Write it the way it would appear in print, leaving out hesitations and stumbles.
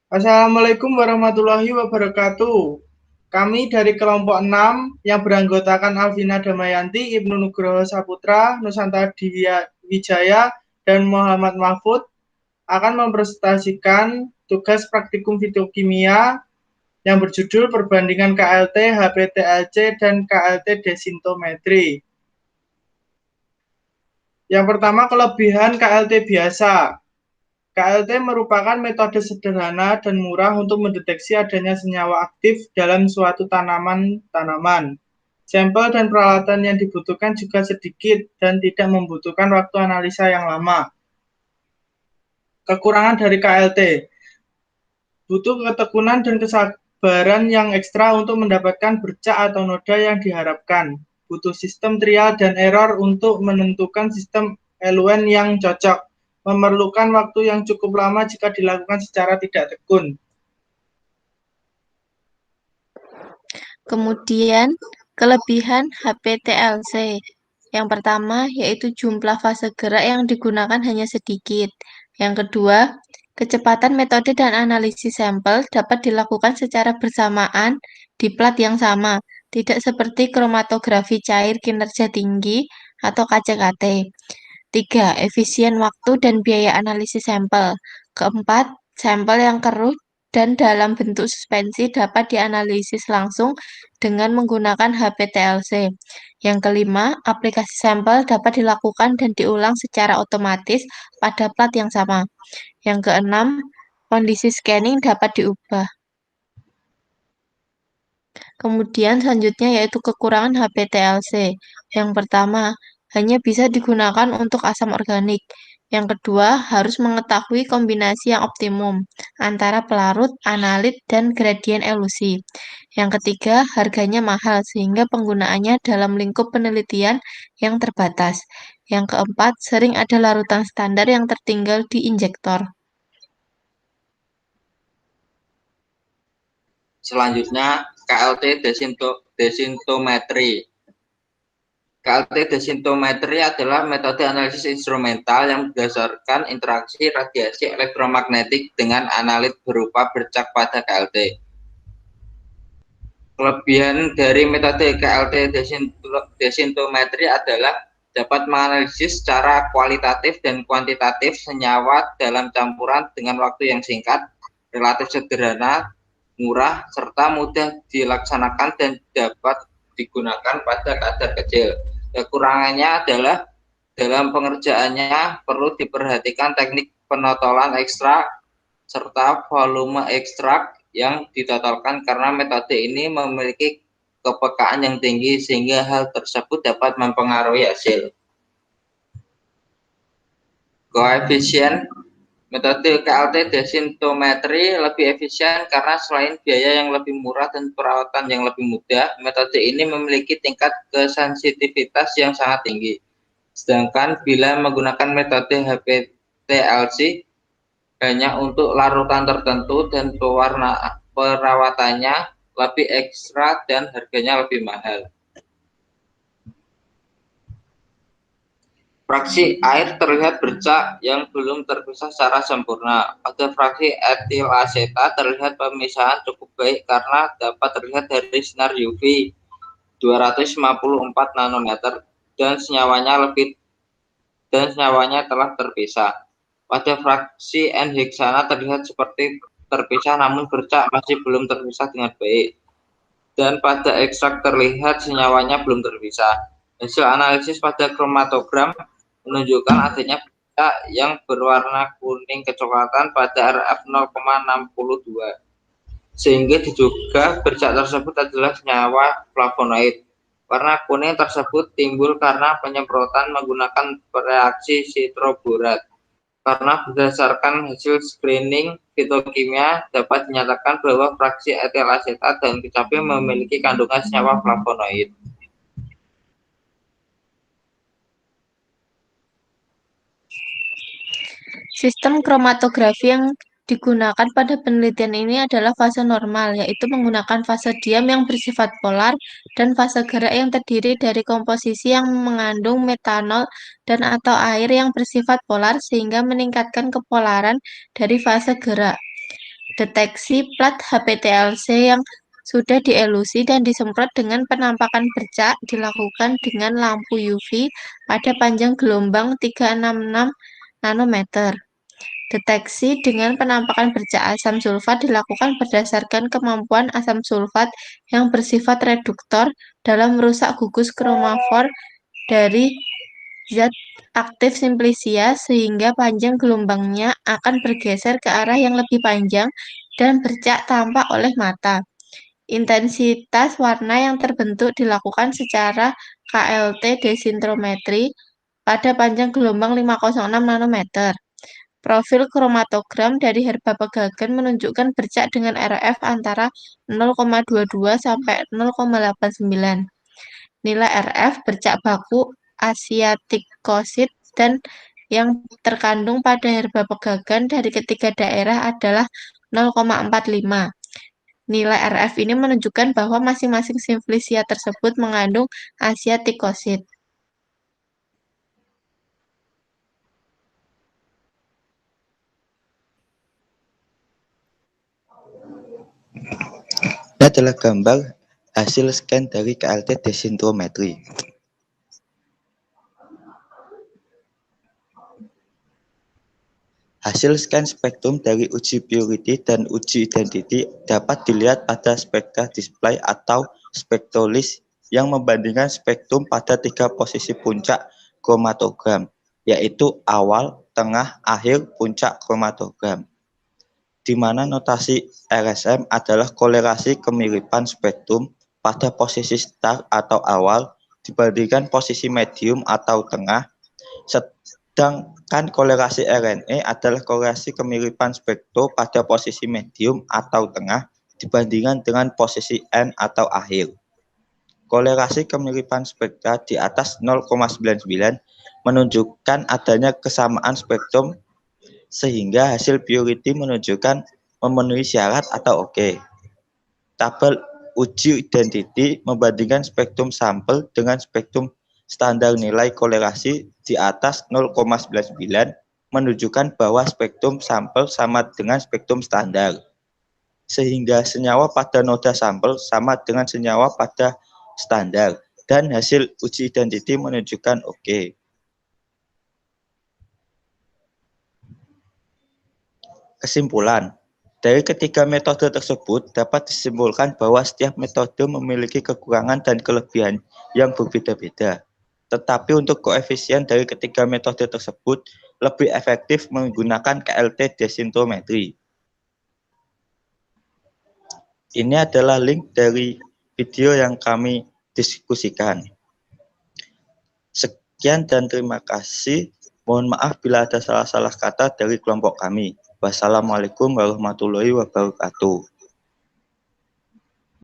Assalamualaikum warahmatullahi wabarakatuh. Kami dari kelompok 6 yang beranggotakan Alvina Damayanti, Ibnu Nugroho Saputra, Nusantara Wijaya, dan Muhammad Mahfud akan mempresentasikan tugas praktikum fitokimia yang berjudul perbandingan KLT, HPTLC, dan KLT desintometri. Yang pertama, kelebihan KLT biasa. KLT merupakan metode sederhana dan murah untuk mendeteksi adanya senyawa aktif dalam suatu tanaman. Sampel dan peralatan yang dibutuhkan juga sedikit dan tidak membutuhkan waktu analisa yang lama. Kekurangan dari KLT, butuh ketekunan dan kesabaran yang ekstra untuk mendapatkan bercak atau noda yang diharapkan. Butuh sistem trial dan error untuk menentukan sistem eluen yang cocok. Memerlukan waktu yang cukup lama jika dilakukan secara tidak tekun. Kemudian, kelebihan HPTLC. Yang pertama, yaitu jumlah fase gerak yang digunakan hanya sedikit. Yang kedua, kecepatan metode dan analisis sampel dapat dilakukan secara bersamaan di plat yang sama, tidak seperti kromatografi cair kinerja tinggi atau KCKT. Tiga, efisien waktu dan biaya analisis sampel. Keempat, sampel yang keruh dan dalam bentuk suspensi dapat dianalisis langsung dengan menggunakan HPTLC. Yang kelima, aplikasi sampel dapat dilakukan dan diulang secara otomatis pada plat yang sama. Yang keenam, kondisi scanning dapat diubah. Kemudian selanjutnya yaitu kekurangan HPTLC. Yang pertama, hanya bisa digunakan untuk asam organik. Yang kedua, harus mengetahui kombinasi yang optimum antara pelarut, analit, dan gradien elusi. Yang ketiga, harganya mahal sehingga penggunaannya dalam lingkup penelitian yang terbatas. Yang keempat, sering ada larutan standar yang tertinggal di injektor. Selanjutnya, KLT desintometri. KLT desintometri adalah metode analisis instrumental yang berdasarkan interaksi radiasi elektromagnetik dengan analit berupa bercak pada KLT. Kelebihan dari metode KLT desintometri adalah dapat menganalisis secara kualitatif dan kuantitatif senyawa dalam campuran dengan waktu yang singkat, relatif sederhana, murah, serta mudah dilaksanakan dan dapat digunakan pada kadar kecil. Kekurangannya adalah dalam pengerjaannya perlu diperhatikan teknik penotolan ekstrak serta volume ekstrak yang ditotalkan karena metode ini memiliki kepekaan yang tinggi sehingga hal tersebut dapat mempengaruhi hasil. Koefisien metode KLT desintometri lebih efisien karena selain biaya yang lebih murah dan perawatan yang lebih mudah, metode ini memiliki tingkat kesensitivitas yang sangat tinggi. Sedangkan bila menggunakan metode HPTLC hanya untuk larutan tertentu dan perawatannya lebih ekstra dan harganya lebih mahal. Fraksi air terlihat bercak yang belum terpisah secara sempurna. Pada fraksi etil aseta terlihat pemisahan cukup baik karena dapat terlihat dari sinar UV 254 nanometer dan senyawanya telah terpisah. Pada fraksi N-heksana terlihat seperti terpisah namun bercak masih belum terpisah dengan baik. Dan pada ekstrak terlihat senyawanya belum terpisah. Hasil analisis pada kromatogram menunjukkan adanya bercak yang berwarna kuning kecoklatan pada RF 0,62. Sehingga diduga bercak tersebut adalah senyawa flavonoid. Warna kuning tersebut timbul karena penyemprotan menggunakan reaksi sitroborat. Karena berdasarkan hasil screening fitokimia dapat dinyatakan bahwa fraksi etil asetat dan kecapi memiliki kandungan senyawa flavonoid. Sistem kromatografi yang digunakan pada penelitian ini adalah fase normal, yaitu menggunakan fase diam yang bersifat polar dan fase gerak yang terdiri dari komposisi yang mengandung metanol dan atau air yang bersifat polar sehingga meningkatkan kepolaran dari fase gerak. Deteksi plat HPTLC yang sudah dielusi dan disemprot dengan penampakan bercak dilakukan dengan lampu UV pada panjang gelombang 366 nanometer. Deteksi dengan penampakan bercak asam sulfat dilakukan berdasarkan kemampuan asam sulfat yang bersifat reduktor dalam merusak gugus kromofor dari zat aktif simplicia sehingga panjang gelombangnya akan bergeser ke arah yang lebih panjang dan bercak tampak oleh mata. Intensitas warna yang terbentuk dilakukan secara KLT desintrometri pada panjang gelombang 506 nanometer. Profil kromatogram dari herba pegagan menunjukkan bercak dengan RF antara 0,22 sampai 0,89. Nilai RF bercak baku asiatikosit dan yang terkandung pada herba pegagan dari ketiga daerah adalah 0,45. Nilai RF ini menunjukkan bahwa masing-masing simplicia tersebut mengandung asiatikosit. Ini adalah gambar hasil scan dari KLT desintrometri. Hasil scan spektrum dari uji purity dan uji identity dapat dilihat pada spektra display atau spektrolis yang membandingkan spektrum pada 3 posisi puncak kromatogram, yaitu awal, tengah, akhir puncak kromatogram, di mana notasi RSM adalah kolerasi kemiripan spektrum pada posisi start atau awal dibandingkan posisi medium atau tengah, sedangkan kolerasi RNA adalah kolerasi kemiripan spektrum pada posisi medium atau tengah dibandingkan dengan posisi N atau akhir. Kolerasi kemiripan spektra di atas 0,99 menunjukkan adanya kesamaan spektrum sehingga hasil purity menunjukkan memenuhi syarat atau oke. Tabel uji identity membandingkan spektrum sampel dengan spektrum standar nilai kolerasi di atas 0,99 menunjukkan bahwa spektrum sampel sama dengan spektrum standar. Sehingga senyawa pada noda sampel sama dengan senyawa pada standar dan hasil uji identity menunjukkan oke. Kesimpulan, dari ketiga metode tersebut dapat disimpulkan bahwa setiap metode memiliki kekurangan dan kelebihan yang berbeda-beda. Tetapi untuk koefisien dari ketiga metode tersebut lebih efektif menggunakan KLT desintrometri. Ini adalah link dari video yang kami diskusikan. Sekian dan terima kasih. Mohon maaf bila ada salah-salah kata dari kelompok kami. Wassalamualaikum warahmatullahi wabarakatuh.